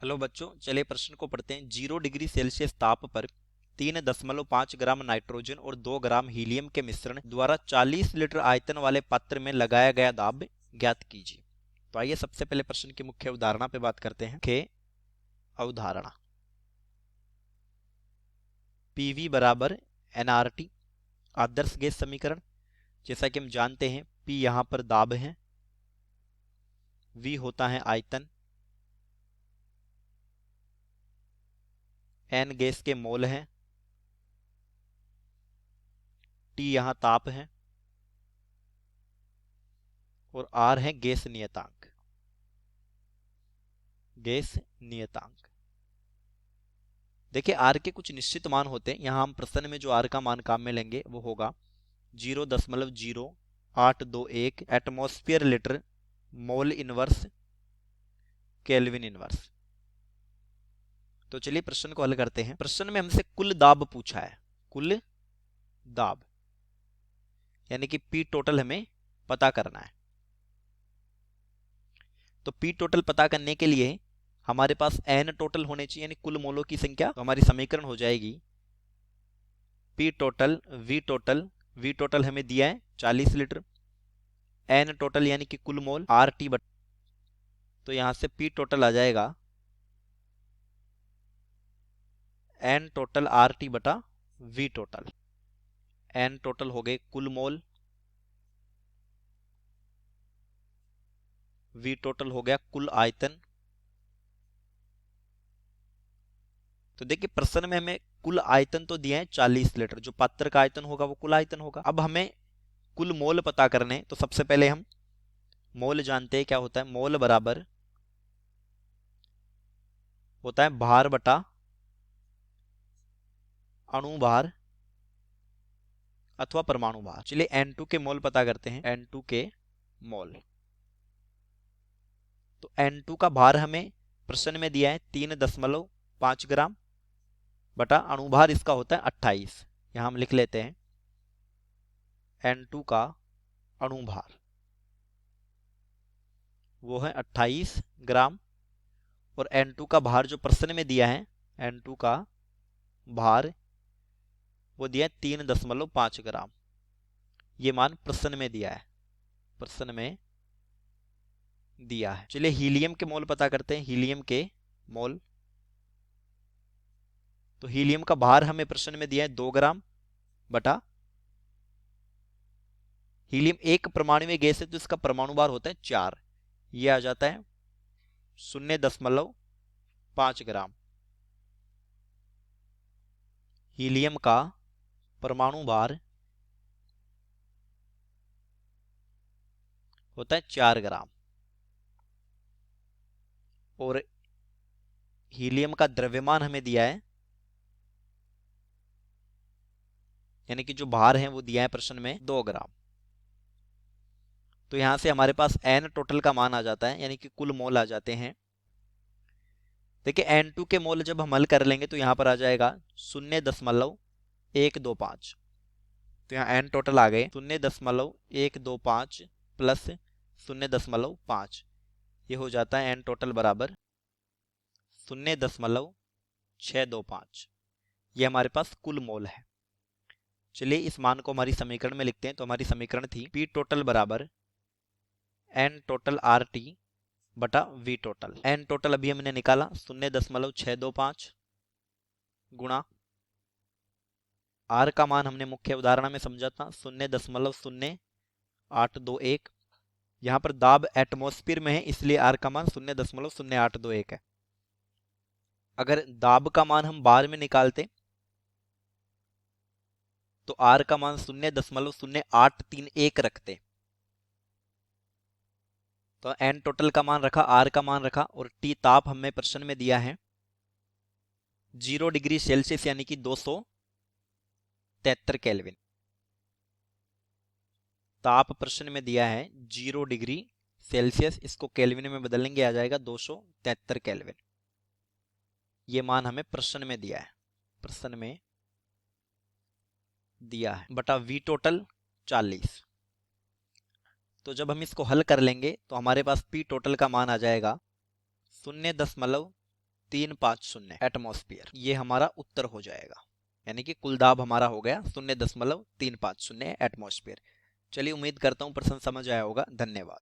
Hello बच्चों, चलिए प्रश्न को पढ़ते हैं। 0 डिग्री सेल्सियस ताप पर 3.5 ग्राम नाइट्रोजन और 2 ग्राम हीलियम के मिश्रण द्वारा 40 लीटर आयतन वाले पात्र में लगाया गया दाब ज्ञात कीजिए। तो आइए सबसे पहले प्रश्न की मुख्य अवधारणा पे बात करते हैं। मुख्य अवधारणा, पीवी बराबर एनआरटी आदर्श गैस समीकरण। जैसा कि हम जानते हैं, पी यहाँ पर दाब है, वी होता है आयतन, एन गैस के मोल हैं, टी यहाँ ताप है और आर है गैस नियतांक। गैस नियतांक, देखिए आर के कुछ निश्चित मान होते हैं। यहाँ हम प्रश्न में जो आर का मान काम में लेंगे वो होगा 0.0821 atmosphere litre mole inverse kelvin inverse. तो चलिए प्रश्न को हल करते हैं। प्रश्न में हमसे कुल दाब पूछा है, कुल दाब यानी कि पी टोटल हमें पता करना है। तो पी टोटल पता करने के लिए हमारे पास एन टोटल होने चाहिए, यानी कुल मोलों की संख्या। तो हमारी समीकरण हो जाएगी पी टोटल वी टोटल हमें दिया है 40 लीटर, एन टोटल यानी कि कुल मोल, आर टी बट, तो यहां से पी टोटल आ जाएगा एन टोटल आर टी बटा वी टोटल। एन टोटल हो गए कुल मोल, वी टोटल हो गया कुल आयतन। तो देखिए प्रश्न में हमें कुल आयतन तो दिया है 40 लीटर, जो पात्र का आयतन होगा वो कुल आयतन होगा। अब हमें कुल मोल पता करने, तो सबसे पहले हम मोल जानते हैं क्या होता है। मोल बराबर होता है भार बटा अणु भार अथवा परमाणु भार। चलिए N2 के मोल पता करते हैं। N2 के मोल, तो N2 का भार हमें प्रश्न में दिया है 3.5 ग्राम बटा अणुभार इसका होता है 28। यहां हम लिख लेते हैं N2 का अणुभार वो है 28 ग्राम, और N2 का भार जो प्रश्न में दिया है, N2 का भार वो दिया है 3.5 ग्राम। ये मान प्रश्न में दिया है, प्रश्न में दिया है। चलिए हीलियम के मोल पता करते हैं। हीलियम के मोल, तो हीलियम का भार हमें प्रश्न में दिया है 2 ग्राम बटा, हीलियम एक परमाणु गैस है तो इसका परमाणु भार होता है 4, ये आ जाता है 0.5 ग्राम। हीलियम का परमाणु भार होता है 4 ग्राम, और हीलियम का द्रव्यमान हमें दिया है, यानी कि जो भार है वो दिया है प्रश्न में 2 ग्राम। तो यहां से हमारे पास एन टोटल का मान आ जाता है, यानी कि कुल मोल आ जाते हैं। देखिए N2 के मोल जब हम हल कर लेंगे तो यहां पर आ जाएगा 0.125। तो यहाँ एन टोटल आ गए 0.125 प्लस 0.5, ये हो जाता है एन टोटल बराबर 0.625। ये हमारे पास कुल मोल है। चलिए इस मान को हमारी समीकरण में लिखते हैं। तो हमारी समीकरण थी पी टोटल बराबर एन टोटल आर टी बटा वी टोटल। एन टोटल अभी हमने निकाला 0.625 गुणा आर का मान हमने मुख्य उदाहरण में समझा था 0.0821। यहाँ पर दाब एटमॉस्फेयर में है इसलिए आर का मान 0.0821 है। अगर दाब का मान हम बार में निकालते तो आर का मान 0.0831 रखते। तो एन टोटल का मान रखा, आर का मान रखा, और टी ताप हमें प्रश्न में दिया है 0 डिग्री सेल्सियस यानी कि 273 केल्विन। ताप प्रश्न में दिया है 0 डिग्री सेल्सियस, इसको केल्विन में बदलेंगे आ जाएगा 273 केल्विन। ये मान हमें प्रश्न में दिया है, प्रश्न में दिया है, बटा वी टोटल 40। तो जब हम इसको हल कर लेंगे तो हमारे पास पी टोटल का मान आ जाएगा 0.625 350 एटमॉस्फेयर, ये हमारा उत्तर हो जाएगा। यानी कि कुल दाब हमारा हो गया 0.350 एटमॉस्फेयर। चलिए, उम्मीद करता हूँ प्रश्न समझ आया होगा। धन्यवाद।